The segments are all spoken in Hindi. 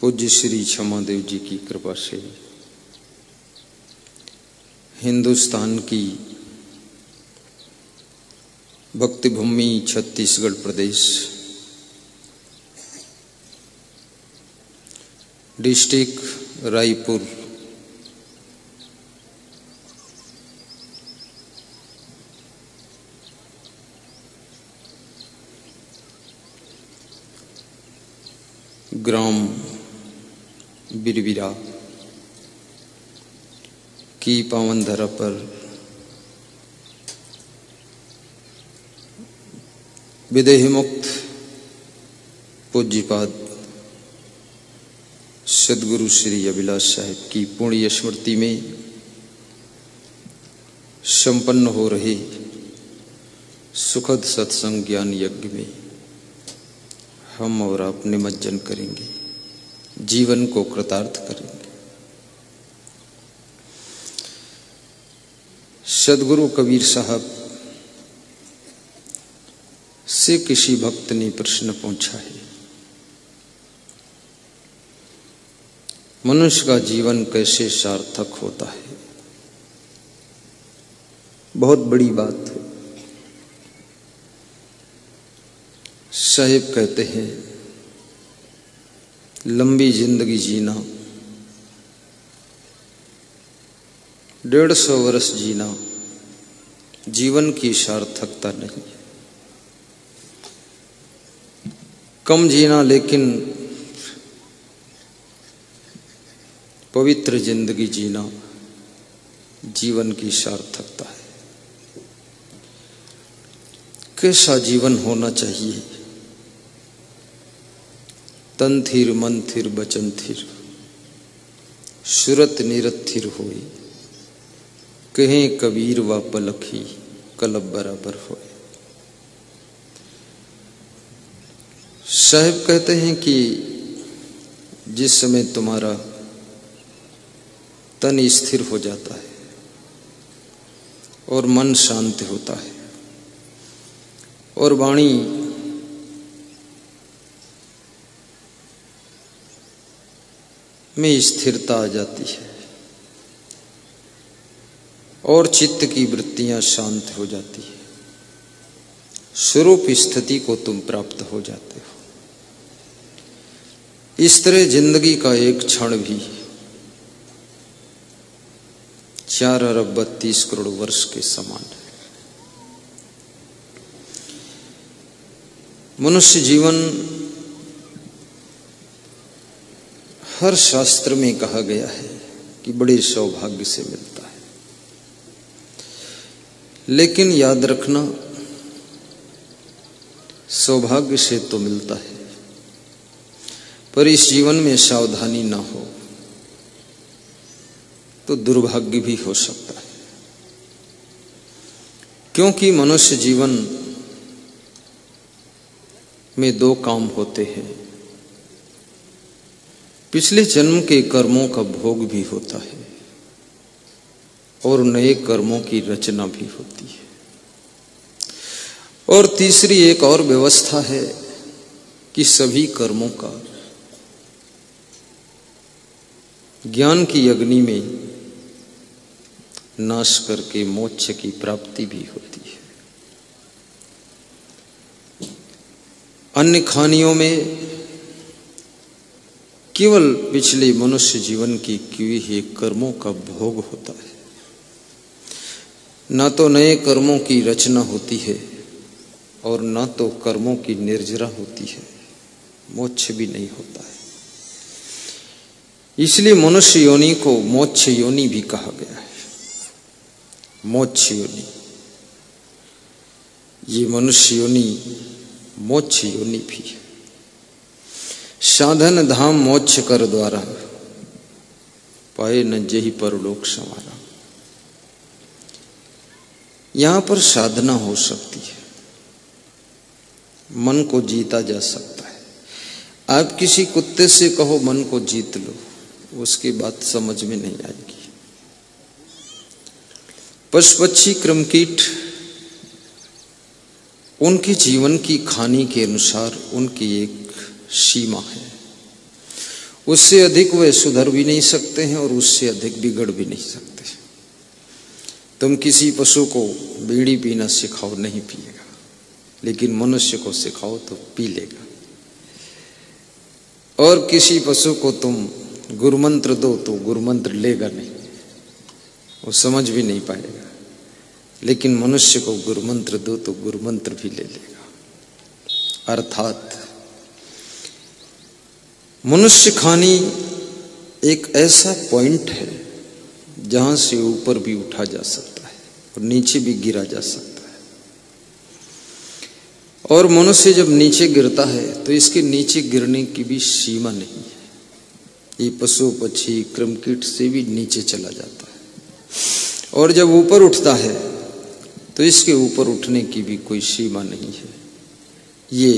पूज्य श्री क्षमादेव जी की कृपा से हिंदुस्तान की भक्ति भूमि छत्तीसगढ़ प्रदेश, डिस्ट्रिक्ट रायपुर, ग्राम बिरबिरा की पावन धरा पर विदेह मुक्त पूज्यपाद सद्गुरु श्री अभिलाष साहिब की पुण्य स्मृति में संपन्न हो रहे सुखद सत्संग ज्ञान यज्ञ में हम और आप निमज्जन करेंगे, जीवन को कृतार्थ करेंगे। सद्गुरु कबीर साहब से किसी भक्त ने प्रश्न पूछा है, मनुष्य का जीवन कैसे सार्थक होता है? बहुत बड़ी बात है। साहिब कहते हैं लंबी जिंदगी जीना, 150 वर्ष जीना जीवन की सार्थकता नहीं है। कम जीना लेकिन पवित्र जिंदगी जीना जीवन की सार्थकता है। कैसा जीवन होना चाहिए? तन थिर मन थिर बचन थिर, सुरत निरत थिर होई, कहें कबीर व पलखी कलब बराबर होए। साहिब कहते हैं कि जिस समय तुम्हारा तन स्थिर हो जाता है और मन शांत होता है और वाणी में स्थिरता आ जाती है और चित्त की वृत्तियां शांत हो जाती है, स्वरूप स्थिति को तुम प्राप्त हो जाते हो। इस तरह जिंदगी का एक क्षण भी 4 अरब 32 करोड़ वर्ष के समान है। मनुष्य जीवन हर शास्त्र में कहा गया है कि बड़े सौभाग्य से मिलता है, लेकिन याद रखना सौभाग्य से तो मिलता है, पर इस जीवन में सावधानी ना हो तो दुर्भाग्य भी हो सकता है। क्योंकि मनुष्य जीवन में 2 काम होते हैं, पिछले जन्म के कर्मों का भोग भी होता है और नए कर्मों की रचना भी होती है, और तीसरी एक और व्यवस्था है कि सभी कर्मों का ज्ञान की अग्नि में नाश करके मोक्ष की प्राप्ति भी होती है। अन्य खानियों में केवल पिछले मनुष्य जीवन की किए हुए कर्मों का भोग होता है, ना तो नए कर्मों की रचना होती है और ना तो कर्मों की निर्जरा होती है, मोक्ष भी नहीं होता है। इसलिए मनुष्य योनि को मोक्ष योनि भी कहा गया है। मोक्ष योनि, ये मनुष्य योनि मोक्ष योनि भी है। साधन धाम मोक्ष कर द्वारा, पाए न जेहि परलोक संवारा। यहां पर साधना हो सकती है, मन को जीता जा सकता है। आप किसी कुत्ते से कहो मन को जीत लो, उसकी बात समझ में नहीं आएगी। पशु पक्षी क्रमकीट उनके जीवन की खानी के अनुसार उनकी एक सीमा है, उससे अधिक वे सुधर भी नहीं सकते हैं और उससे अधिक बिगड़ भी नहीं सकते। तुम किसी पशु को बीड़ी पीना सिखाओ, नहीं पिएगा, लेकिन मनुष्य को सिखाओ तो पी लेगा। और किसी पशु को तुम गुरुमंत्र दो तो गुरुमंत्र लेगा नहीं, वो समझ भी नहीं पाएगा, लेकिन मनुष्य को गुरुमंत्र दो तो गुरुमंत्र भी ले लेगा। अर्थात मनुष्य खानी एक ऐसा पॉइंट है जहां से ऊपर भी उठा जा सकता है और नीचे भी गिरा जा सकता है। और मनुष्य जब नीचे गिरता है तो इसके नीचे गिरने की भी सीमा नहीं है। ये पशु पक्षी क्रमकीट से भी नीचे चला जाता है, और जब ऊपर उठता है तो इसके ऊपर उठने की भी कोई सीमा नहीं है। ये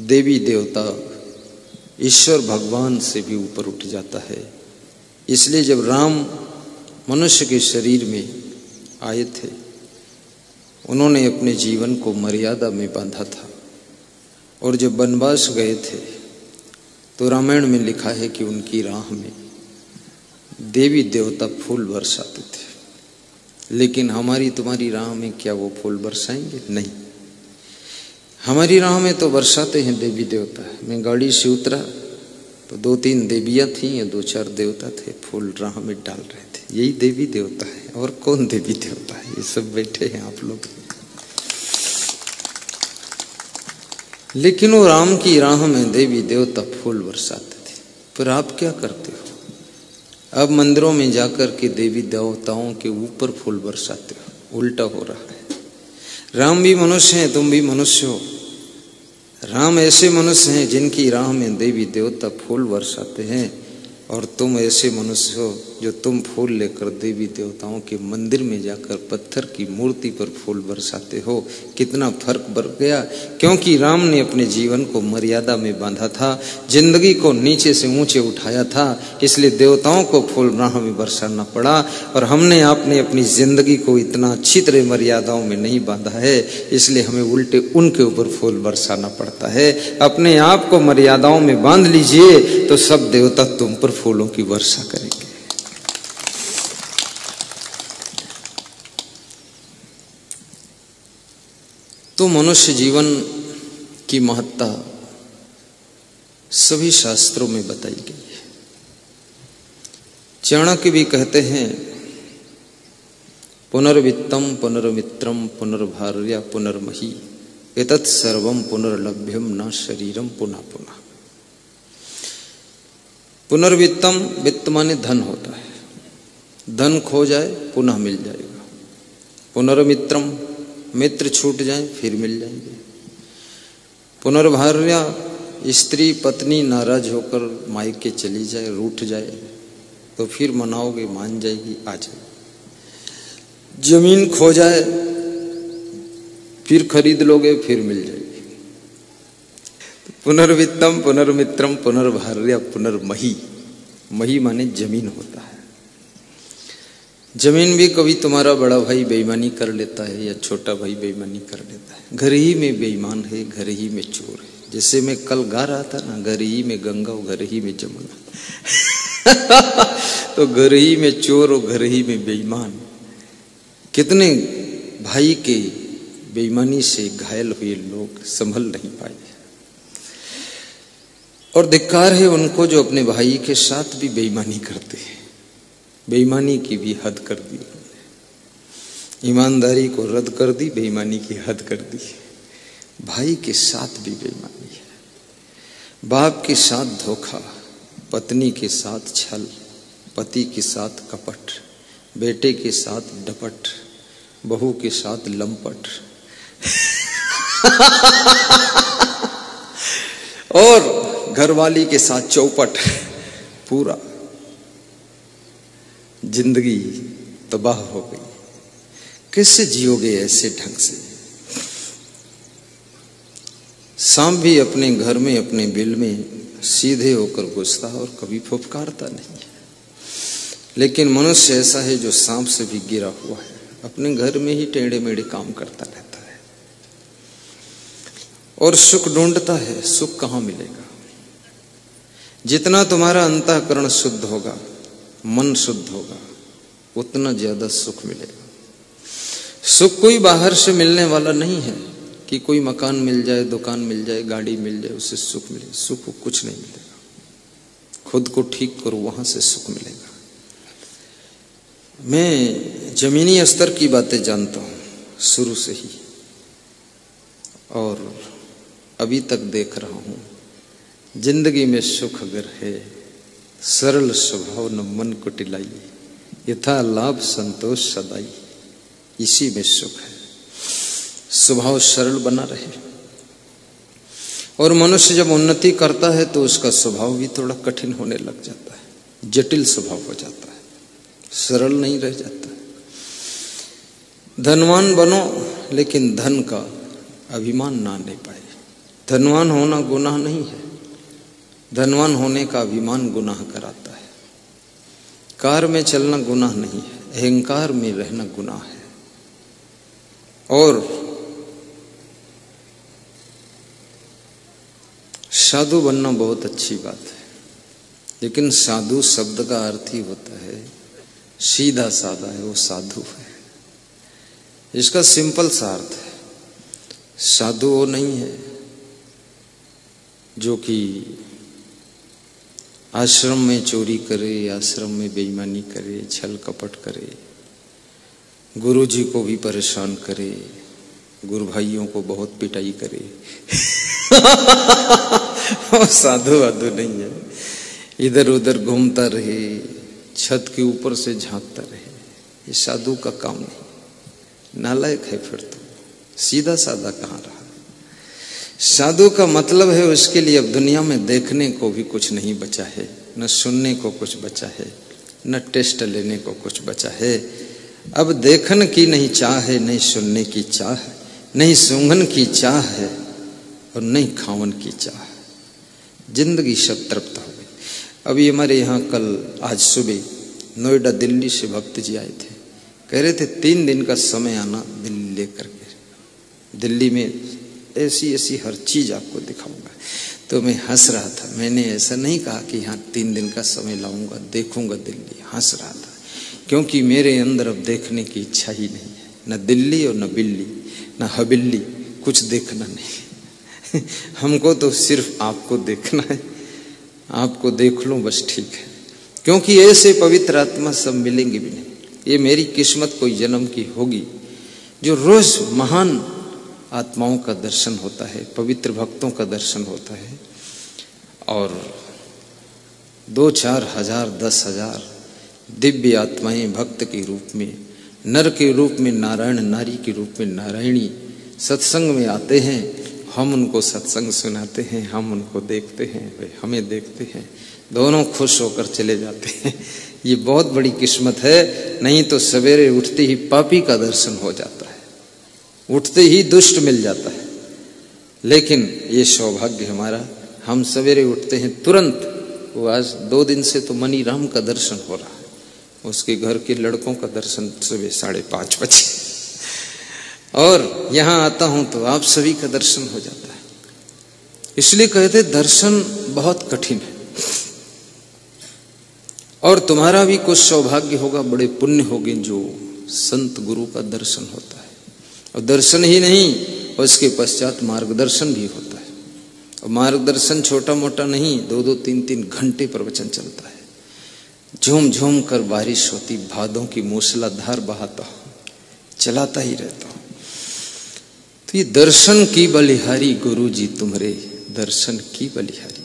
देवी देवता ईश्वर भगवान से भी ऊपर उठ जाता है। इसलिए जब राम मनुष्य के शरीर में आए थे, उन्होंने अपने जीवन को मर्यादा में बांधा था, और जब वनवास गए थे तो रामायण में लिखा है कि उनकी राह में देवी देवता फूल बरसाते थे। लेकिन हमारी तुम्हारी राह में क्या वो फूल बरसाएंगे? नहीं। हमारी राह में तो बरसाते हैं देवी देवता। मैं गाड़ी से उतरा तो 2-3 देवियां थीं या 2-4 देवता थे, फूल राह में डाल रहे थे। यही देवी देवता है, और कौन देवी देवता है? ये सब बैठे हैं आप लोग। लेकिन वो राम की राह में देवी देवता फूल बरसाते थे। पर आप क्या करते हो? अब मंदिरों में जाकर के देवी देवताओं के ऊपर फूल बरसाते हो। उल्टा हो रहा है। राम भी मनुष्य हैं, तुम भी मनुष्य हो। राम ऐसे मनुष्य हैं जिनकी राह में देवी देवता फूल बरसाते हैं, और तुम ऐसे मनुष्य हो जो तुम फूल लेकर देवी देवताओं के मंदिर में जाकर पत्थर की मूर्ति पर फूल बरसाते हो। कितना फर्क बढ़ गया, क्योंकि राम ने अपने जीवन को मर्यादा में बांधा था, जिंदगी को नीचे से ऊंचे उठाया था, इसलिए देवताओं को फूल राह में बरसाना पड़ा। और हमने आपने अपनी जिंदगी को इतना अच्छी तरह मर्यादाओं में नहीं बांधा है, इसलिए हमें उल्टे उनके ऊपर फूल बरसाना पड़ता है। अपने आप को मर्यादाओं में बांध लीजिए तो सब देवता तुम पर फूलों की वर्षा करेंगे। तो मनुष्य जीवन की महत्ता सभी शास्त्रों में बताई गई है। चाणक्य भी कहते हैं, पुनर्वित्तम पुनर्मित्रम पुनर्भार्या पुनर्मही एतत् सर्वम पुनर्लभ्यम न शरीरम पुनः पुनः। पुनर्वित्तम, वित्त माने धन होता है, धन खो जाए पुनः मिल जाएगा। पुनर्मित्रम, मित्र छूट जाए फिर मिल जाएंगे। पुनर्भार्या, स्त्री पत्नी नाराज होकर मायके चली जाए, रूठ जाए तो फिर मनाओगे, मान जाएगी, आ जाए। जमीन खो जाए फिर खरीद लोगे, फिर मिल जाएगी। पुनर्वित्तम पुनर्मित्रम पुनर्भार्या पुनर्मही। मही माने जमीन होता है। जमीन भी कभी तुम्हारा बड़ा भाई बेईमानी कर लेता है या छोटा भाई बेईमानी कर लेता है। घर ही में बेईमान है, घर ही में चोर है। जैसे मैं कल गा रहा था ना, घर ही में गंगा और घर ही में जमुना तो घर ही में चोर और घर ही में बेईमान। कितने भाई के बेईमानी से घायल हुए लोग संभल नहीं पाए। और धिक्कार है उनको जो अपने भाई के साथ भी बेईमानी करते हैं। बेईमानी की भी हद कर दी, ईमानदारी को रद्द कर दी, बेईमानी की हद कर दी। भाई के साथ भी बेईमानी है, बाप के साथ धोखा, पत्नी के साथ छल, पति के साथ कपट, बेटे के साथ डपट, बहू के साथ लंपट और घरवाली के साथ चौपट। पूरा जिंदगी तबाह हो गई। कैसे जियोगे ऐसे ढंग से? सांप भी अपने घर में अपने बिल में सीधे होकर घुसता और कभी फुफकारता नहीं है। लेकिन मनुष्य ऐसा है जो सांप से भी गिरा हुआ है, अपने घर में ही टेढ़े मेढ़े काम करता रहता है और सुख ढूंढता है। सुख कहाँ मिलेगा? जितना तुम्हारा अंतःकरण शुद्ध होगा, मन शुद्ध होगा, उतना ज्यादा सुख मिलेगा। सुख कोई बाहर से मिलने वाला नहीं है कि कोई मकान मिल जाए, दुकान मिल जाए, गाड़ी मिल जाए, उससे सुख मिले। सुख कुछ नहीं मिलेगा। खुद को ठीक करो, वहां से सुख मिलेगा। मैं जमीनी स्तर की बातें जानता हूं शुरू से ही, और अभी तक देख रहा हूं। जिंदगी में सुख अगर है, सरल स्वभाव न मन को टिलाई, यथा लाभ संतोष सदाई, इसी में सुख है। स्वभाव सरल बना रहे। और मनुष्य जब उन्नति करता है तो उसका स्वभाव भी थोड़ा कठिन होने लग जाता है, जटिल स्वभाव हो जाता है, सरल नहीं रह जाता है। धनवान बनो लेकिन धन का अभिमान ना ले पाए। धनवान होना गुनाह नहीं है, धनवान होने का अभिमान गुनाह कराता है। कार में चलना गुनाह नहीं है, अहंकार में रहना गुनाह है। और साधु बनना बहुत अच्छी बात है, लेकिन साधु शब्द का अर्थ ही होता है सीधा साधा है, वो साधु है। इसका सिंपल सा अर्थ है। साधु वो नहीं है जो कि आश्रम में चोरी करे, आश्रम में बेईमानी करे, छल कपट करे, गुरु जी को भी परेशान करे, गुरु भाइयों को बहुत पिटाई करे। वो साधु वाधु नहीं है। इधर उधर घूमता रहे, छत के ऊपर से झांकता रहे, ये साधु का काम नहीं। नालायक है फिर तो। सीधा साधा कहाँ रहा। साधु का मतलब है उसके लिए अब दुनिया में देखने को भी कुछ नहीं बचा है, न सुनने को कुछ बचा है, न टेस्ट लेने को कुछ बचा है। अब देखन की नहीं चाह है, नहीं सुनने की चाह है, नहीं सूंघन की चाह है, और नहीं खावन की चाह है। जिंदगी सब तृप्त हो गई। अभी हमारे यहाँ कल आज सुबह नोएडा दिल्ली से भक्त जी आए थे। कह रहे थे 3 दिन का समय आना दिल्ली लेकर के, दिल्ली में ऐसी ऐसी हर चीज आपको दिखाऊंगा। तो मैं हंस रहा था। मैंने ऐसा नहीं कहा कि यहाँ 3 दिन का समय लाऊंगा, देखूंगा दिल्ली। हंस रहा था क्योंकि मेरे अंदर अब देखने की इच्छा ही नहीं है। न दिल्ली और न बिल्ली, न हबिल्ली, कुछ देखना नहीं। हमको तो सिर्फ आपको देखना है। आपको देख लूं बस ठीक है, क्योंकि ऐसे पवित्र आत्मा सब मिलेंगे भी नहीं। ये मेरी किस्मत कोई जन्म की होगी जो रोज महान आत्माओं का दर्शन होता है, पवित्र भक्तों का दर्शन होता है। और 2-4 हजार 10,000 दिव्य आत्माएं भक्त के रूप में, नर के रूप में नारायण, नारी के रूप में नारायणी सत्संग में आते हैं। हम उनको सत्संग सुनाते हैं, हम उनको देखते हैं, वे हमें देखते हैं, दोनों खुश होकर चले जाते हैं। ये बहुत बड़ी किस्मत है। नहीं तो सवेरे उठते ही पापी का दर्शन हो जाता है, उठते ही दुष्ट मिल जाता है। लेकिन ये सौभाग्य हमारा, हम सवेरे उठते हैं तुरंत। वो आज 2 दिन से तो मनी राम का दर्शन हो रहा है, उसके घर के लड़कों का दर्शन सुबह 5:30 बजे। और यहाँ आता हूं तो आप सभी का दर्शन हो जाता है। इसलिए कहते दर्शन बहुत कठिन है। और तुम्हारा भी कुछ सौभाग्य होगा, बड़े पुण्य होंगे जो संत गुरु का दर्शन होता है। और दर्शन ही नहीं, उसके पश्चात मार्गदर्शन भी होता है। और मार्गदर्शन छोटा मोटा नहीं, 2-2, 3-3 घंटे प्रवचन चलता है। झूम झूम कर बारिश होती, भादों की मूसलाधार बहाता हूं, चलाता ही रहता हूं। तो ये दर्शन की बलिहारी गुरु जी तुम्हारे, दर्शन की बलिहारी।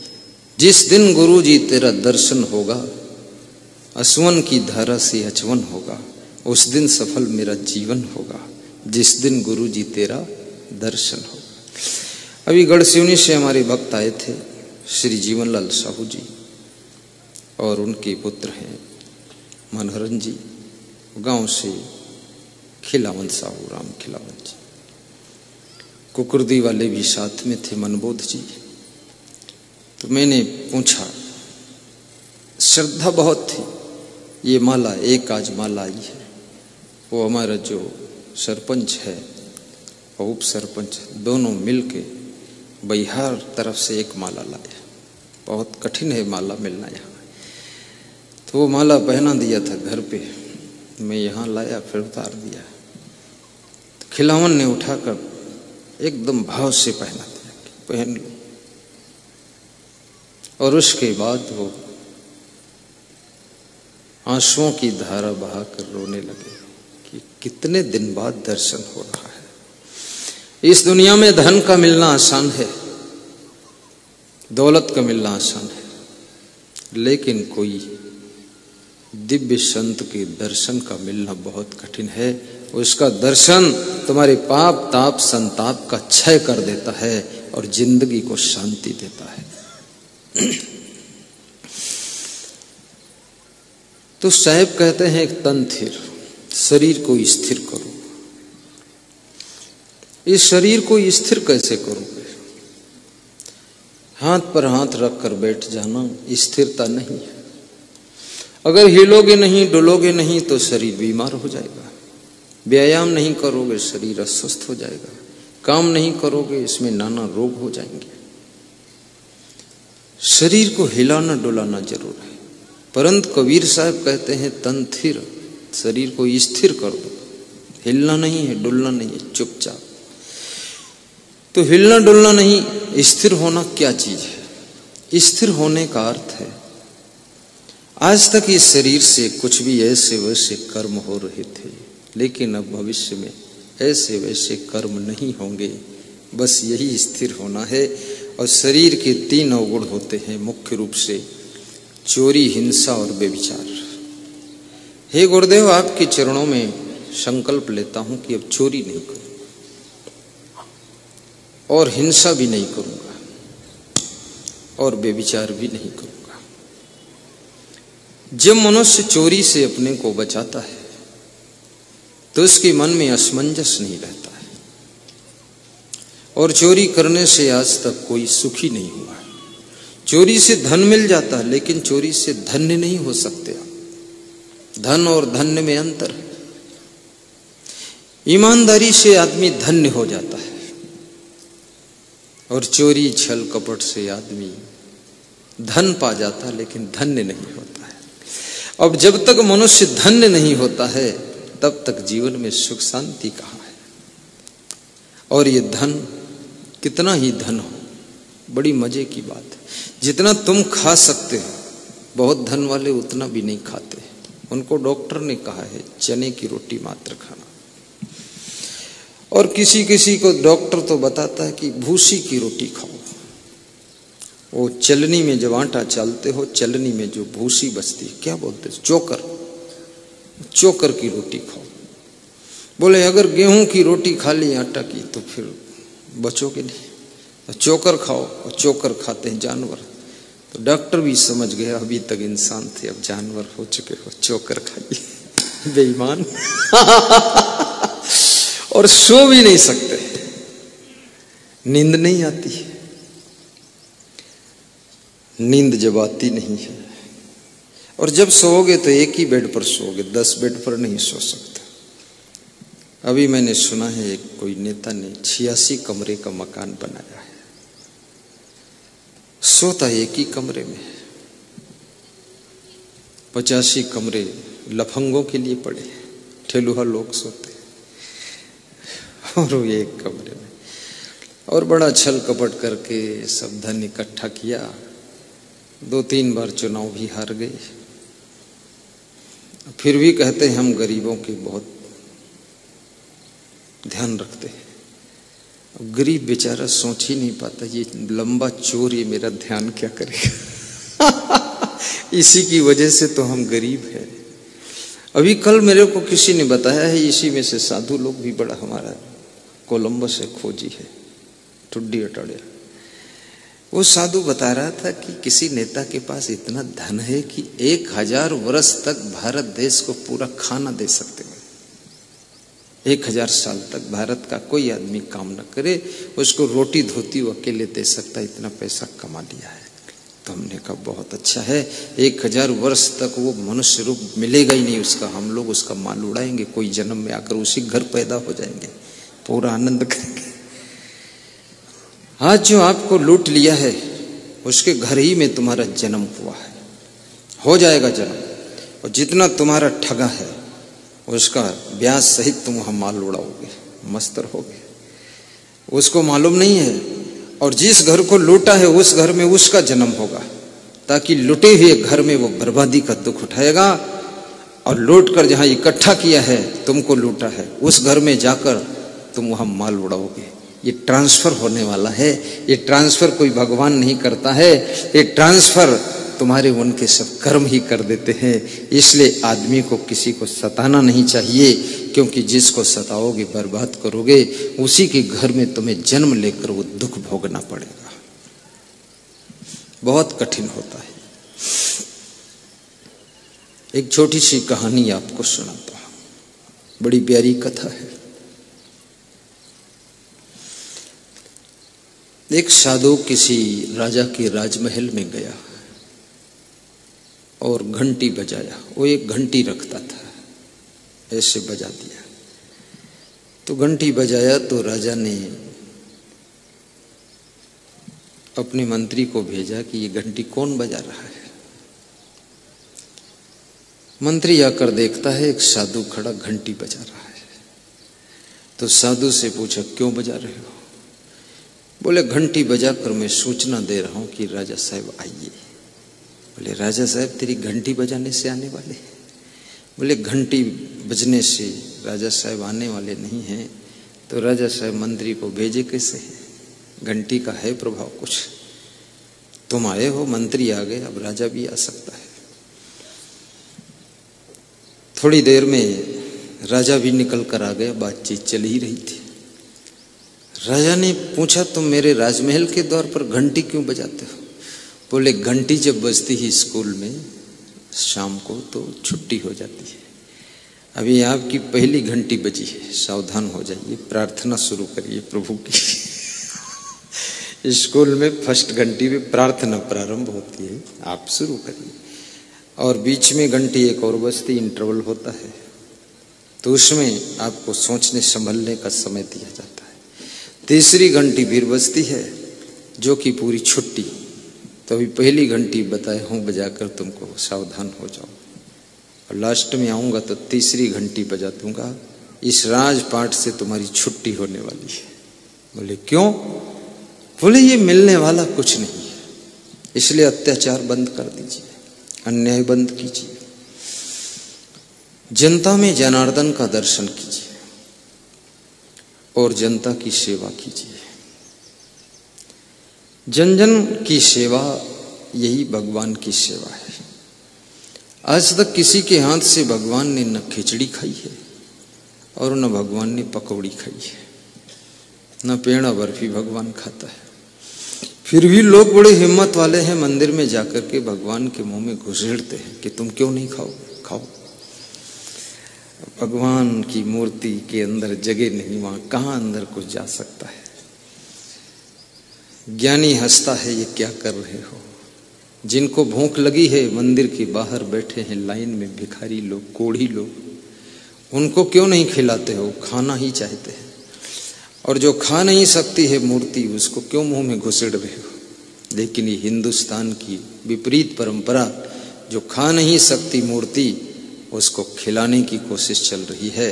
जिस दिन गुरु जी तेरा दर्शन होगा, असवन की धारा से अचवन होगा, उस दिन सफल मेरा जीवन होगा। जिस दिन गुरु जी तेरा दर्शन होगा। अभी गढ़सिवनी से हमारे भक्त आए थे, श्री जीवनलाल साहू जी, और उनके पुत्र हैं मनोहरन जी। गांव से खिलावन साहू, राम खिलावन जी। कुकुरदी वाले भी साथ में थे, मनबोध जी। तो मैंने पूछा, श्रद्धा बहुत थी। ये माला, एक आज माला आई है। वो हमारा जो सरपंच है और उप सरपंच दोनों मिलके बिहार तरफ से एक माला लाया। बहुत कठिन है माला मिलना यहाँ। तो वो माला पहना दिया था घर पे, मैं यहाँ लाया फिर उतार दिया। तो खिलावन ने उठाकर एकदम भाव से पहना दिया कि पहन लो। और उसके बाद वो आंसुओं की धारा बहाकर रोने लगे कि कितने दिन बाद दर्शन हो रहा है। इस दुनिया में धन का मिलना आसान है, दौलत का मिलना आसान है, लेकिन कोई दिव्य संत के दर्शन का मिलना बहुत कठिन है। उसका दर्शन तुम्हारे पाप ताप संताप का क्षय कर देता है और जिंदगी को शांति देता है। तो साहब कहते हैं एक तन थिर, शरीर को स्थिर करो। इस शरीर को स्थिर कैसे करोगे? हाथ पर हाथ रखकर बैठ जाना स्थिरता नहीं है। अगर हिलोगे नहीं डुलोगे नहीं तो शरीर बीमार हो जाएगा। व्यायाम नहीं करोगे शरीर अस्वस्थ हो जाएगा। काम नहीं करोगे इसमें नाना रोग हो जाएंगे। शरीर को हिलाना डुलाना जरूर है। परंतु कबीर साहब कहते हैं तन थिर, शरीर को स्थिर कर दो। हिलना नहीं है डुलना नहीं है, चुपचाप। तो हिलना डुलना नहीं, स्थिर होना क्या चीज है? स्थिर होने का अर्थ है आज तक इस शरीर से कुछ भी ऐसे वैसे कर्म हो रहे थे, लेकिन अब भविष्य में ऐसे वैसे कर्म नहीं होंगे। बस यही स्थिर होना है। और शरीर के 3 अवगुण होते हैं मुख्य रूप से, चोरी, हिंसा और व्यभिचार। हे गुरुदेव, आपके चरणों में संकल्प लेता हूं कि अब चोरी नहीं करूंगा और हिंसा भी नहीं करूंगा और व्यभिचार भी नहीं करूंगा। जब मनुष्य चोरी से अपने को बचाता है तो उसके मन में असमंजस नहीं रहता है। और चोरी करने से आज तक कोई सुखी नहीं हुआ है। चोरी से धन मिल जाता है, लेकिन चोरी से धन्य नहीं हो सकते। धन और धन्य में अंतर है। ईमानदारी से आदमी धन्य हो जाता है और चोरी छल कपट से आदमी धन पा जाता है, लेकिन धन्य नहीं होता है। अब जब तक मनुष्य धन्य नहीं होता है तब तक जीवन में सुख शांति कहाँ है? और ये धन कितना ही धन हो, बड़ी मजे की बात है। जितना तुम खा सकते हो, बहुत धन वाले उतना भी नहीं खाते। उनको डॉक्टर ने कहा है चने की रोटी मात्र खाना। और किसी किसी को डॉक्टर तो बताता है कि भूसी की रोटी खाओ। वो चलनी में जब आटा चालते हो, चलनी में जो भूसी बचती है, क्या बोलते हैं, चोकर, चोकर की रोटी खाओ। बोले अगर गेहूं की रोटी खा ली आटा की तो फिर बचोगे नहीं, तो चोकर खाओ। और चोकर खाते हैं जानवर। तो डॉक्टर भी समझ गया अभी तक इंसान थे, अब जानवर हो चुके हो, चोकर खाइए। बेईमान। और सो भी नहीं सकते, नींद नहीं आती है। नींद जब आती नहीं है और जब सोओगे तो एक ही बेड पर सोओगे, 10 बेड पर नहीं सो सकते। अभी मैंने सुना है एक कोई नेता ने 86 कमरे का मकान बनाया है, सोता एक ही कमरे में। 85 कमरे लफंगों के लिए पड़े, ठेलुहा लोग सोते और वो एक कमरे में। और बड़ा छल कपट करके सब धन इकट्ठा किया। 2-3 बार चुनाव भी हार गए। फिर भी कहते हैं हम गरीबों के बहुत ध्यान रखते हैं। अब गरीब बेचारा सोच ही नहीं पाता ये लंबा चोर ये मेरा ध्यान क्या करेगा। इसी की वजह से तो हम गरीब हैं। अभी कल मेरे को किसी ने बताया है, इसी में से साधु लोग भी बड़ा हमारा कोलंबस है खोजी है, ठुड्डी अटड़िया। वो साधु बता रहा था कि किसी नेता के पास इतना धन है कि 1000 वर्ष तक भारत देश को पूरा खाना दे सकते हैं। 1000 साल तक भारत का कोई आदमी काम न करे, उसको रोटी धोती वो अकेले दे सकता, इतना पैसा कमा लिया है। तो हमने कहा बहुत अच्छा है, 1000 वर्ष तक वो मनुष्य रूप मिलेगा ही नहीं उसका, हम लोग उसका माल उड़ाएंगे, कोई जन्म में आकर उसी घर पैदा हो जाएंगे, पूरा आनंद करेंगे। आज जो आपको लूट लिया है उसके घर ही में तुम्हारा जन्म हुआ है, हो जाएगा जन्म। और जितना तुम्हारा ठगा है उसका ब्याज सहित तुम वहां माल उड़ाओगे, मस्त रहोगे। उसको मालूम नहीं है। और जिस घर को लूटा है उस घर में उसका जन्म होगा, ताकि लुटे हुए घर में वो बर्बादी का दुख उठाएगा। और लूट कर जहां इकट्ठा किया है, तुमको लूटा है, उस घर में जाकर तुम वहां माल उड़ाओगे। ये ट्रांसफर होने वाला है। ये ट्रांसफर कोई भगवान नहीं करता है, ये ट्रांसफर तुम्हारे उनके सब कर्म ही कर देते हैं। इसलिए आदमी को किसी को सताना नहीं चाहिए, क्योंकि जिसको सताओगे, बर्बाद करोगे, उसी के घर में तुम्हें जन्म लेकर वो दुख भोगना पड़ेगा। बहुत कठिन होता है। एक छोटी सी कहानी आपको सुनाता हूं, बड़ी प्यारी कथा है। एक साधु किसी राजा के राजमहल में गया और घंटी बजाया। वो एक घंटी रखता था, ऐसे बजा दिया। तो घंटी बजाया तो राजा ने अपने मंत्री को भेजा कि ये घंटी कौन बजा रहा है। मंत्री आकर देखता है एक साधु खड़ा घंटी बजा रहा है। तो साधु से पूछा, क्यों बजा रहे हो? बोले, घंटी बजाकर मैं सूचना दे रहा हूं कि राजा साहब आइए। बोले, राजा साहब तेरी घंटी बजाने से आने वाले? बोले, घंटी बजने से राजा साहब आने वाले नहीं हैं। तो राजा साहब मंत्री को भेजे कैसे है? घंटी का है प्रभाव कुछ। तुम आए हो, मंत्री आ गए, अब राजा भी आ सकता है। थोड़ी देर में राजा भी निकल कर आ गया, बातचीत चल ही रही थी। राजा ने पूछा, तुम मेरे राजमहल के द्वार पर घंटी क्यों बजाते हो? बोले, घंटी जब बजती है स्कूल में शाम को तो छुट्टी हो जाती है। अभी आपकी पहली घंटी बजी है, सावधान हो जाइए, प्रार्थना शुरू करिए प्रभु की। स्कूल में फर्स्ट घंटी में प्रार्थना प्रारंभ होती है, आप शुरू करिए। और बीच में घंटी एक और बजती, इंटरवल होता है, तो उसमें आपको सोचने संभलने का समय दिया जाता है। तीसरी घंटी फिर बजती है, जो कि पूरी छुट्टी। तो अभी पहली घंटी बताए हूँ बजाकर तुमको सावधान हो जाओ, और लास्ट में आऊँगा तो तीसरी घंटी बजा दूंगा। इस राजपाट से तुम्हारी छुट्टी होने वाली है। बोले, क्यों? बोले, ये मिलने वाला कुछ नहीं है, इसलिए अत्याचार बंद कर दीजिए, अन्याय बंद कीजिए, जनता में जनार्दन का दर्शन कीजिए और जनता की सेवा कीजिए। जन जन की सेवा, यही भगवान की सेवा है। आज तक किसी के हाथ से भगवान ने न खिचड़ी खाई है और न भगवान ने पकौड़ी खाई है, न पेड़ा बर्फी भगवान खाता है। फिर भी लोग बड़े हिम्मत वाले हैं, मंदिर में जाकर के भगवान के मुंह में घुसेड़ते हैं कि तुम क्यों नहीं खाओ, खाओ। भगवान की मूर्ति के अंदर जगह नहीं, वहां कहां अंदर कुछ जा सकता है। ज्ञानी हंसता है, ये क्या कर रहे हो? जिनको भूख लगी है मंदिर के बाहर बैठे हैं लाइन में भिखारी लोग, कोढ़ी लोग, उनको क्यों नहीं खिलाते हो? खाना ही चाहते हैं। और जो खा नहीं सकती है मूर्ति, उसको क्यों मुंह में घुसेड़ रहे हो? लेकिन ये हिंदुस्तान की विपरीत परंपरा, जो खा नहीं सकती मूर्ति उसको खिलाने की कोशिश चल रही है,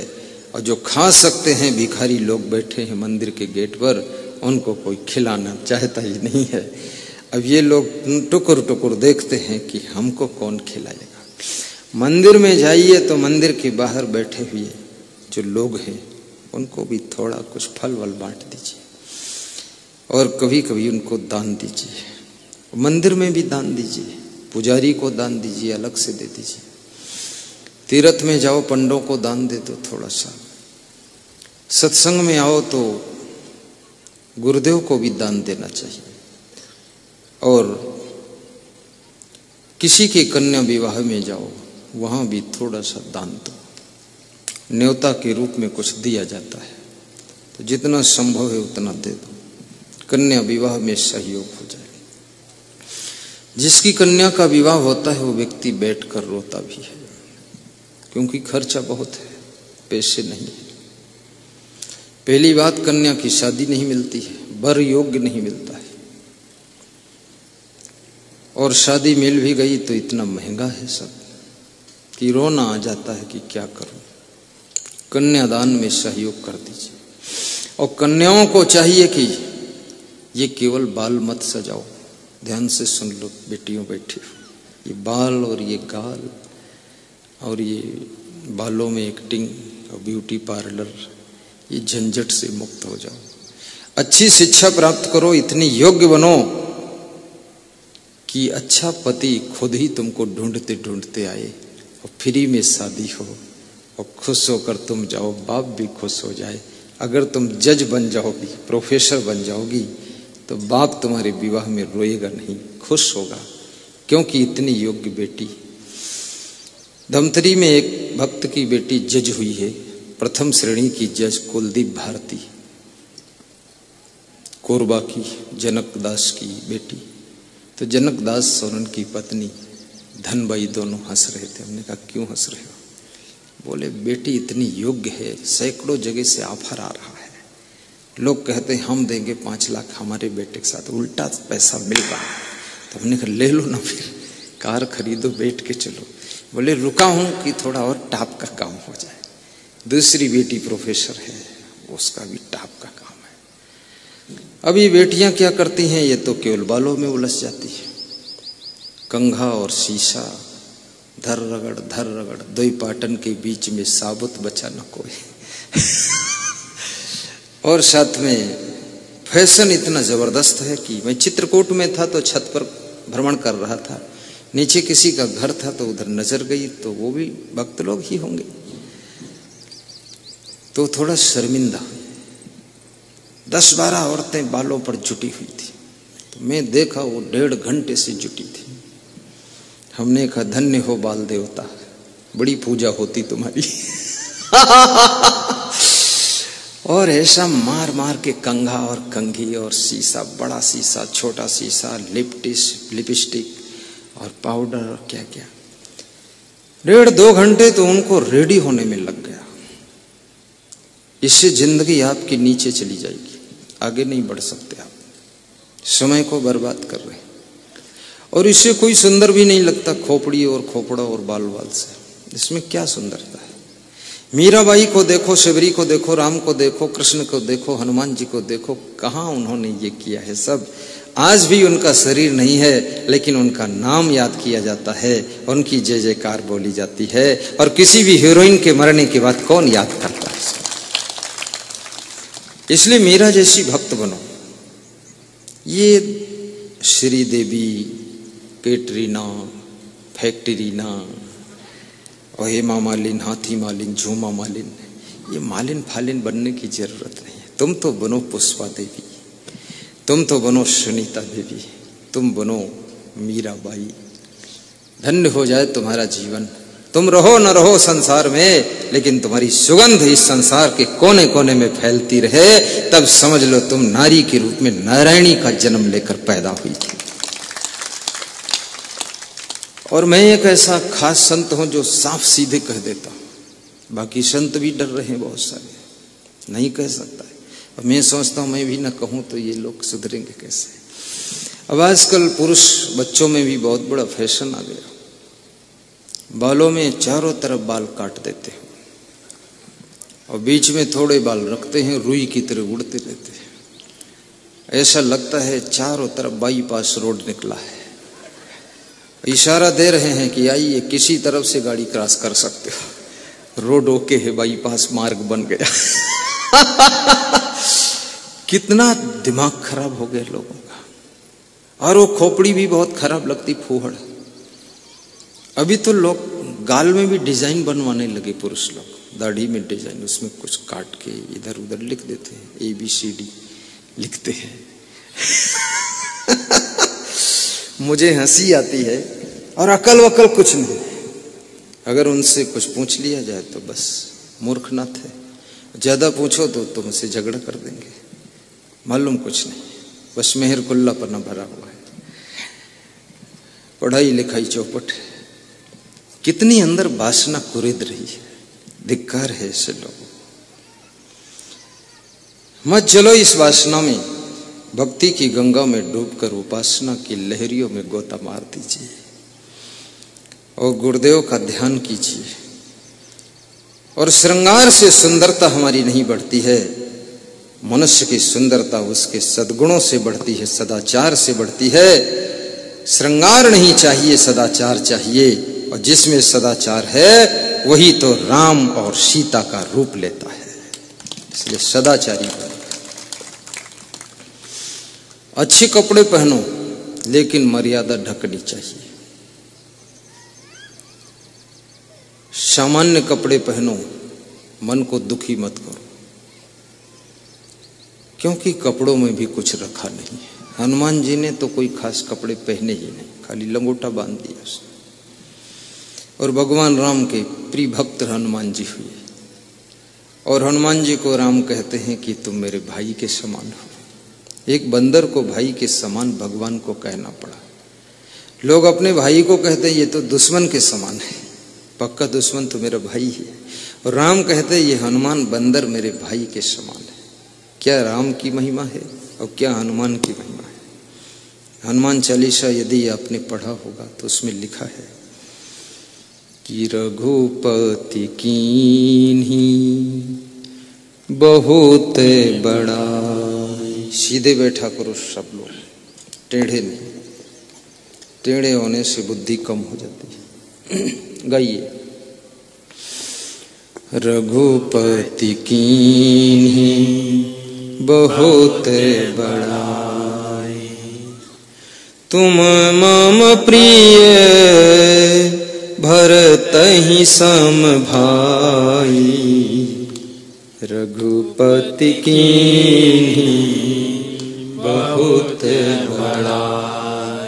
और जो खा सकते हैं भिखारी लोग बैठे हैं मंदिर के गेट पर, उनको कोई खिलाना चाहता ही नहीं है। अब ये लोग टुकुर टुकुर देखते हैं कि हमको कौन खिलाएगा। मंदिर में जाइए तो मंदिर के बाहर बैठे हुए जो लोग हैं उनको भी थोड़ा कुछ फल वल बांट दीजिए, और कभी कभी उनको दान दीजिए। मंदिर में भी दान दीजिए, पुजारी को दान दीजिए, अलग से दे दीजिए। तीर्थ में जाओ, पंडों को दान दे दो थोड़ा सा। सत्संग में आओ तो गुरुदेव को भी दान देना चाहिए। और किसी के कन्या विवाह में जाओ, वहां भी थोड़ा सा दान दो, न्योता के रूप में कुछ दिया जाता है। तो जितना संभव है उतना दे दो, कन्या विवाह में सहयोग हो जाए। जिसकी कन्या का विवाह होता है वो व्यक्ति बैठकर रोता भी है, क्योंकि खर्चा बहुत है, पैसे नहीं है। पहली बात, कन्या की शादी नहीं मिलती है, वर योग्य नहीं मिलता है। और शादी मिल भी गई तो इतना महंगा है सब कि रोना आ जाता है कि क्या करूं। कन्यादान में सहयोग कर दीजिए। और कन्याओं को चाहिए कि ये केवल बाल मत सजाओ, ध्यान से सुन लो बेटियों बैठी हो, ये बाल और ये गाल और ये बालों में एक्टिंग और ब्यूटी पार्लर, ये झंझट से मुक्त हो जाओ। अच्छी शिक्षा प्राप्त करो, इतनी योग्य बनो कि अच्छा पति खुद ही तुमको ढूंढते ढूंढते आए और फ्री में शादी हो और खुश होकर तुम जाओ, बाप भी खुश हो जाए। अगर तुम जज बन जाओगी, प्रोफेसर बन जाओगी, तो बाप तुम्हारे विवाह में रोएगा नहीं, खुश होगा, क्योंकि इतनी योग्य बेटी। धमतरी में एक भक्त की बेटी जज हुई है, प्रथम श्रेणी की जज, कुलदीप भारती, कोरबा की, जनक दास की बेटी। तो जनक दास और उनकी पत्नी धनबाई दोनों हंस रहे थे। हमने कहा क्यों हंस रहे हो? बोले बेटी इतनी योग्य है, सैकड़ों जगह से ऑफर आ रहा है, लोग कहते हैं हम देंगे 5 लाख हमारे बेटे के साथ, उल्टा पैसा मिल रहा है। तो हमने कहा ले लो ना, फिर कार खरीदो, बैठ के चलो। बोले रुका हूं कि थोड़ा और टाप का काम हो जाए। दूसरी बेटी प्रोफेसर है, उसका भी टाप का काम है। अभी बेटियां क्या करती हैं, ये तो केवल बालों में उलझ जाती है। कंघा और शीशा, धर रगड़, दो पाटन के बीच में साबुत बचा न कोई। और साथ में फैशन इतना जबरदस्त है कि मैं चित्रकूट में था तो छत पर भ्रमण कर रहा था, नीचे किसी का घर था तो उधर नजर गई, तो वो भी भक्त लोग ही होंगे, तो थोड़ा शर्मिंदा। 10-12 औरतें बालों पर जुटी हुई थी, तो मैं देखा वो 1.5 घंटे से जुटी थी। हमने कहा धन्य हो बाल देवता, बड़ी पूजा होती तुम्हारी। और ऐसा मार मार के कंघा और कंघी और शीशा, बड़ा शीशा, छोटा शीशा, लिपस्टिक और पाउडर और क्या क्या। 1.5-2 घंटे तो उनको रेडी होने में लग गया। इससे जिंदगी आपकी नीचे चली जाएगी, आगे नहीं बढ़ सकते आप, समय को बर्बाद कर रहे हैं। और इससे कोई सुंदर भी नहीं लगता, खोपड़ी और खोपड़ा और बाल बाल से, इसमें क्या सुंदरता है। मीराबाई को देखो, शिवरी को देखो, राम को देखो, कृष्ण को देखो, हनुमान जी को देखो, कहाँ उन्होंने ये किया है सब। आज भी उनका शरीर नहीं है, लेकिन उनका नाम याद किया जाता है, उनकी जय जयकार बोली जाती है। और किसी भी हीरोइन के मरने के बाद कौन याद करता है? इसलिए मीरा जैसी भक्त बनो। ये श्रीदेवी, कैटरीना, फैक्ट्रीना और हेमा मालिन, हाथी मालिन, झूमा मालिन, ये मालिन फालिन बनने की जरूरत नहीं है। तुम तो बनो पुष्पा देवी, तुम तो बनो सुनीता देवी, तुम बनो मीराबाई। धन्य हो जाए तुम्हारा जीवन। तुम रहो न रहो संसार में, लेकिन तुम्हारी सुगंध इस संसार के कोने कोने में फैलती रहे, तब समझ लो तुम नारी के रूप में नारायणी का जन्म लेकर पैदा हुई थी। और मैं एक ऐसा खास संत हूं जो साफ सीधे कह देता हूं। बाकी संत भी डर रहे हैं बहुत सारे, नहीं कह सकता है। और मैं सोचता हूं मैं भी ना कहूं तो ये लोग सुधरेंगे कैसे। अब आजकल पुरुष बच्चों में भी बहुत बड़ा फैशन आ गया, बालों में चारों तरफ बाल काट देते हैं और बीच में थोड़े बाल रखते हैं, रुई की तरह उड़ते रहते हैं। ऐसा लगता है चारों तरफ बाईपास रोड निकला है। इशारा दे रहे हैं कि आइए किसी तरफ से गाड़ी क्रॉस कर सकते हो, रोड ओके है, बाईपास मार्ग बन गया। कितना दिमाग खराब हो गया लोगों का। और वो खोपड़ी भी बहुत खराब लगती, फूहड़। अभी तो लोग गाल में भी डिजाइन बनवाने लगे, पुरुष लोग दाढ़ी में डिजाइन, उसमें कुछ काट के इधर उधर लिख देते हैं, ABCD लिखते हैं। मुझे हंसी आती है। और अकल वकल कुछ नहीं। अगर उनसे कुछ पूछ लिया जाए तो बस मूर्खनाथ है, ज्यादा पूछो तो तुमसे झगड़ा कर देंगे। मालूम कुछ नहीं, बस मेहर कुल्लापना भरा हुआ है, पढ़ाई लिखाई चौपट है। कितनी अंदर वासना कुरेद रही है, धिक्कार है ऐसे लोगों। मत चलो इस वासना में, भक्ति की गंगा में डूबकर उपासना की लहरियों में गोता मार दीजिए और गुरुदेव का ध्यान कीजिए। और श्रृंगार से सुंदरता हमारी नहीं बढ़ती है, मनुष्य की सुंदरता उसके सद्गुणों से बढ़ती है, सदाचार से बढ़ती है। श्रृंगार नहीं चाहिए, सदाचार चाहिए, और जिसमें सदाचार है वही तो राम और सीता का रूप लेता है। इसलिए सदाचारी बनो। अच्छे कपड़े पहनो लेकिन मर्यादा ढकनी चाहिए। सामान्य कपड़े पहनो, मन को दुखी मत करो, क्योंकि कपड़ों में भी कुछ रखा नहीं है। हनुमान जी ने तो कोई खास कपड़े पहने ही नहीं, खाली लंगोटा बांध दिया उसने। और भगवान राम के प्रिय भक्त हनुमान जी हुए, और हनुमान जी को राम कहते हैं कि तुम मेरे भाई के समान हो। एक बंदर को भाई के समान भगवान को कहना पड़ा। लोग अपने भाई को कहते हैं ये तो दुश्मन के समान है, पक्का दुश्मन तो मेरा भाई है। और राम कहते हैं ये हनुमान बंदर मेरे भाई के समान है। क्या राम की महिमा है और क्या हनुमान की महिमा है। हनुमान चालीसा यदि आपने पढ़ा होगा तो उसमें लिखा है कि रघुपति कीन्ही बहुत बड़ा। सीधे बैठा करो सब लोग, टेढ़े नहीं। टेढ़े होने से बुद्धि कम हो जाती है। गाइए। रघुपति कीन्ही बहुत बड़ाई, तुम मम प्रिय भरतहि सम भाई। रघुपति कीन्ही बहुत बड़ा।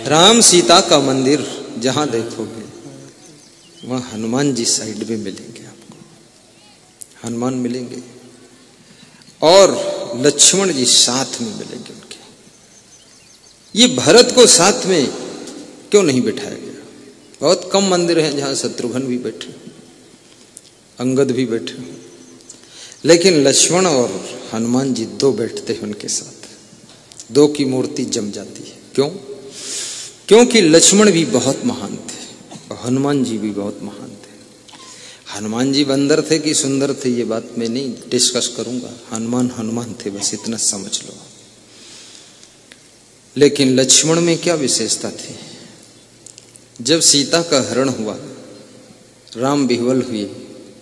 राम सीता का मंदिर जहां देखोगे वहां हनुमान जी साइड में मिलेंगे आपको, हनुमान मिलेंगे, और लक्ष्मण जी साथ में मिलेंगे उनके। ये भरत को साथ में क्यों नहीं बिठाया गया? बहुत कम मंदिर हैं जहां शत्रुघ्न भी बैठे, अंगद भी बैठे, लेकिन लक्ष्मण और हनुमान जी दो बैठते हैं उनके साथ। दो की मूर्ति जम जाती है। क्यों? क्योंकि लक्ष्मण भी बहुत महान थे और हनुमान जी भी बहुत महान थे। हनुमान जी बंदर थे कि सुंदर थे ये बात मैं नहीं डिस्कस करूंगा, हनुमान हनुमान थे, बस इतना समझ लो। लेकिन लक्ष्मण में क्या विशेषता थी? जब सीता का हरण हुआ, राम विह्वल हुए,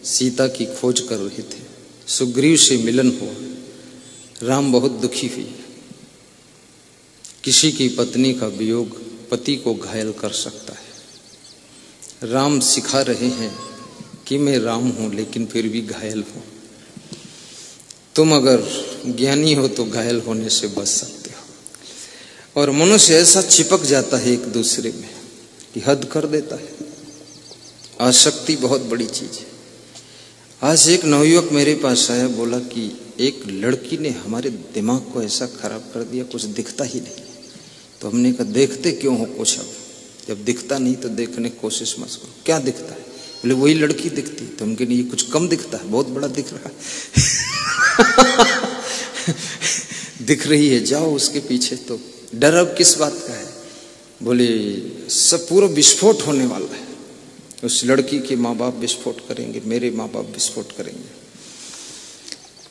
सीता की खोज कर रहे थे, सुग्रीव से मिलन हुआ, राम बहुत दुखी हुए। किसी की पत्नी का वियोग पति को घायल कर सकता है। राम सिखा रहे हैं कि मैं राम हूं लेकिन फिर भी घायल हूं। तुम अगर ज्ञानी हो तो घायल होने से बच सकते हो। और मनुष्य ऐसा चिपक जाता है एक दूसरे में कि हद कर देता है। आसक्ति बहुत बड़ी चीज है। आज एक नवयुवक मेरे पास आया, बोला कि एक लड़की ने हमारे दिमाग को ऐसा खराब कर दिया, कुछ दिखता ही नहीं। तो हमने कहा देखते क्यों हो कुछ? अब जब दिखता नहीं तो देखने की कोशिश मत करो। क्या दिखता है? बोले वही लड़की दिखती। तो हम कहे ये कुछ कम दिखता है, बहुत बड़ा दिख रहा है। दिख रही है, जाओ उसके पीछे। तो डर अब किस बात का है? बोले सब पूरा विस्फोट होने वाला है। उस लड़की के माँ बाप विस्फोट करेंगे, मेरे माँ बाप विस्फोट करेंगे।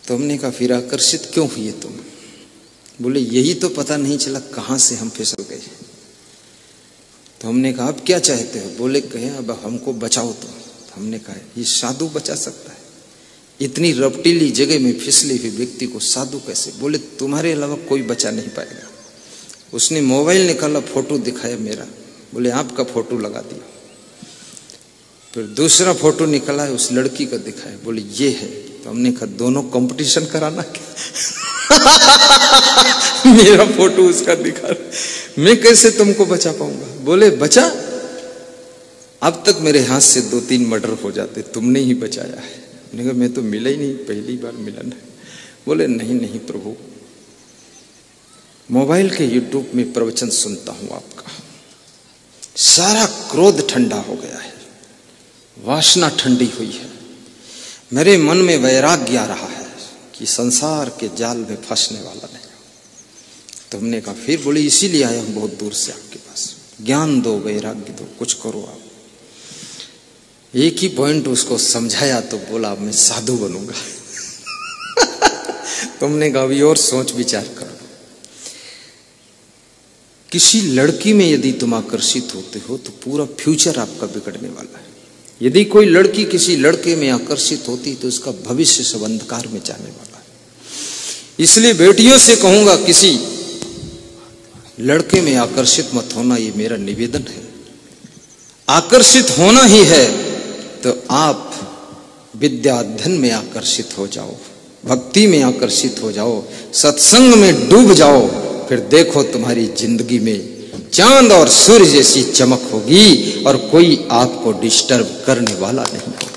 तो हमने कहा फिर आकर्षित क्यों हुए तुम? बोले यही तो पता नहीं चला कहां से हम फिसल गए। तो हमने कहा अब क्या चाहते हो? बोले कहे अब हमको बचाओ। तो हमने कहा ये साधु बचा सकता है? इतनी रपटीली जगह में फिसले हुए व्यक्ति को साधु कैसे? बोले तुम्हारे अलावा कोई बचा नहीं पाएगा। उसने मोबाइल निकाला, फोटो दिखाया मेरा, बोले आपका फोटो लगा दिया। फिर दूसरा फोटो निकाला है, उस लड़की का दिखाया, बोले ये है। तो हमने कहा दोनों कंपटीशन कराना क्या? मेरा फोटो उसका दिखा, मैं कैसे तुमको बचा पाऊंगा? बोले बचा, अब तक मेरे हाथ से 2-3 मर्डर हो जाते, तुमने ही बचाया है। मैंने कहा मैं तो मिला ही नहीं, पहली बार मिलन है। बोले नहीं नहीं प्रभु, मोबाइल के यूट्यूब में प्रवचन सुनता हूं आपका, सारा क्रोध ठंडा हो गया है, वासना ठंडी हुई है, मेरे मन में वैराग्य आ रहा है कि संसार के जाल में फंसने वाला नहीं। तो हमने कहा फिर? बोले इसीलिए आया हूं बहुत दूर से आपके पास, ज्ञान दो, वैराग्य दो, कुछ करो आप। एक ही पॉइंट उसको समझाया तो बोला अब मैं साधु बनूंगा। तुमने कहा अभी और सोच विचार करो। किसी लड़की में यदि तुम आकर्षित होते हो तो पूरा फ्यूचर आपका बिगड़ने वाला है। यदि कोई लड़की किसी लड़के में आकर्षित होती तो उसका भविष्य सब अंधकार में जाने वाला है। इसलिए बेटियों से कहूंगा किसी लड़के में आकर्षित मत होना, ये मेरा निवेदन है। आकर्षित होना ही है तो आप विद्या अध्ययन में आकर्षित हो जाओ, भक्ति में आकर्षित हो जाओ, सत्संग में डूब जाओ, फिर देखो तुम्हारी जिंदगी में चांद और सूर्य जैसी चमक होगी और कोई आपको डिस्टर्ब करने वाला नहीं होगा।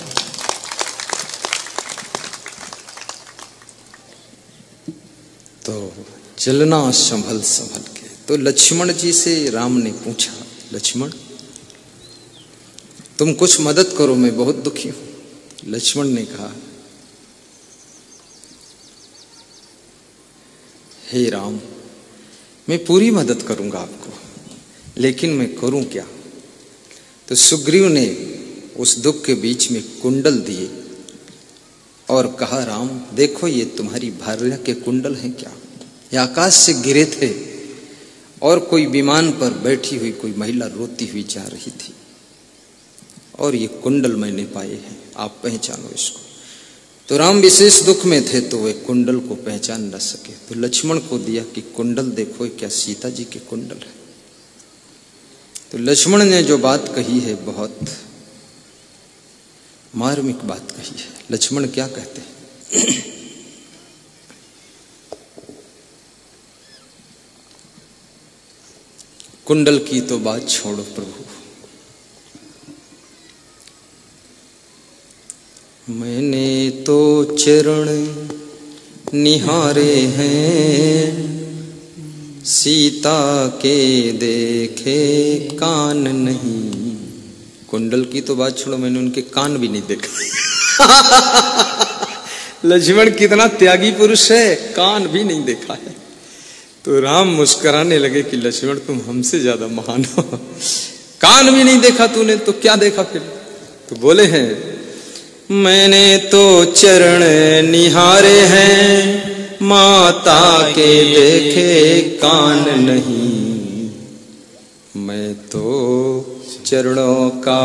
तो चलना संभल संभल के। तो लक्ष्मण जी से राम ने पूछा, लक्ष्मण तुम कुछ मदद करो, मैं बहुत दुखी हूं। लक्ष्मण ने कहा, हे राम मैं पूरी मदद करूंगा आपको, लेकिन मैं करूं क्या? तो सुग्रीव ने उस दुख के बीच में कुंडल दिए और कहा, राम देखो ये तुम्हारी भार्या के कुंडल हैं क्या? ये आकाश से गिरे थे और कोई विमान पर बैठी हुई कोई महिला रोती हुई जा रही थी और ये कुंडल मैंने पाए हैं, आप पहचानो इसको। तो राम विशेष दुख में थे तो वे कुंडल को पहचान न सके, तो लक्ष्मण को दिया कि कुंडल देखो क्या सीता जी के कुंडल है। तो लक्ष्मण ने जो बात कही है बहुत मार्मिक बात कही है। लक्ष्मण क्या कहते हैं? कुंडल की तो बात छोड़ो प्रभु, मैंने तो चरण निहारे हैं, सीता के देखे कान नहीं। कुंडल की तो बात छोड़ो, मैंने उनके कान भी नहीं देखा। लक्ष्मण कितना त्यागी पुरुष है, कान भी नहीं देखा है। तो राम मुस्कुराने लगे कि लक्ष्मण तुम हमसे ज्यादा महान हो, कान भी नहीं देखा तूने तो क्या देखा फिर? तो बोले हैं, मैंने तो चरण निहारे हैं, माता के देखे कान नहीं। मैं तो चरणों का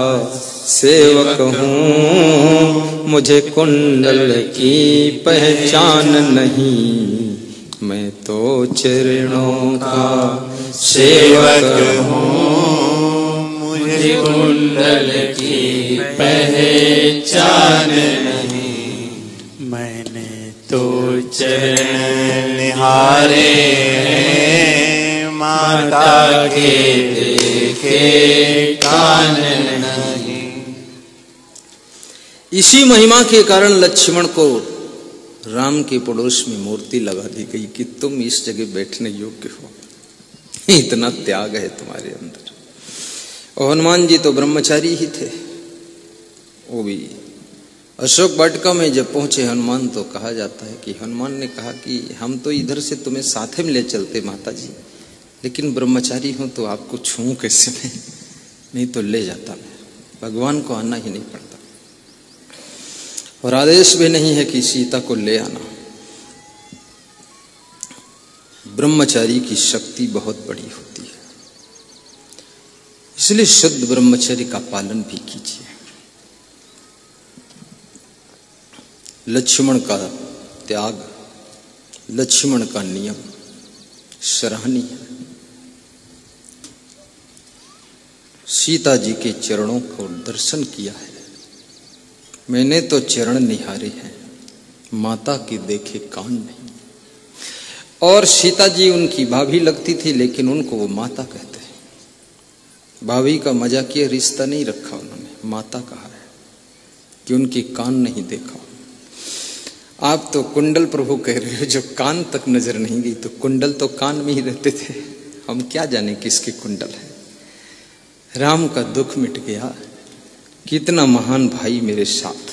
सेवक हूँ, मुझे कुंडल की पहचान नहीं। मैं तो चरणों का सेवक हूँ, मुझे कुंडल की पहचान नहीं। मैंने तो चरण निहारे हैं, माता के देखे कान नहीं। इसी महिमा के कारण लक्ष्मण को राम के पड़ोस में मूर्ति लगा दी गई कि तुम इस जगह बैठने योग्य हो, इतना त्याग है तुम्हारे अंदर। और हनुमान जी तो ब्रह्मचारी ही थे, वो भी अशोक वाटिका में जब पहुंचे हनुमान तो कहा जाता है कि हनुमान ने कहा कि हम तो इधर से तुम्हें साथे में ले चलते माता जी, लेकिन ब्रह्मचारी हूं तो आपको छूं कैसे मैं, नहीं तो ले जाता मैं, भगवान को आना ही नहीं पड़ता। और आदेश भी नहीं है कि सीता को ले आना। ब्रह्मचारी की शक्ति बहुत बड़ी होती है, इसलिए शुद्ध ब्रह्मचर्य का पालन भी कीजिए। लक्ष्मण का त्याग, लक्ष्मण का नियम सराहनीय है। सीता जी के चरणों को दर्शन किया है, मैंने तो चरण निहारे हैं, माता की देखे कान नहीं। और सीता जी उनकी भाभी लगती थी, लेकिन उनको वो माता कहते हैं। भाभी का मजाकिया रिश्ता नहीं रखा उन्होंने, माता कहा है कि उनकी कान नहीं देखा। आप तो कुंडल प्रभु कह रहे हो, जो कान तक नजर नहीं गई, तो कुंडल तो कान में ही रहते थे, हम क्या जाने किसके कुंडल है। राम का दुख मिट गया, कितना महान भाई मेरे साथ।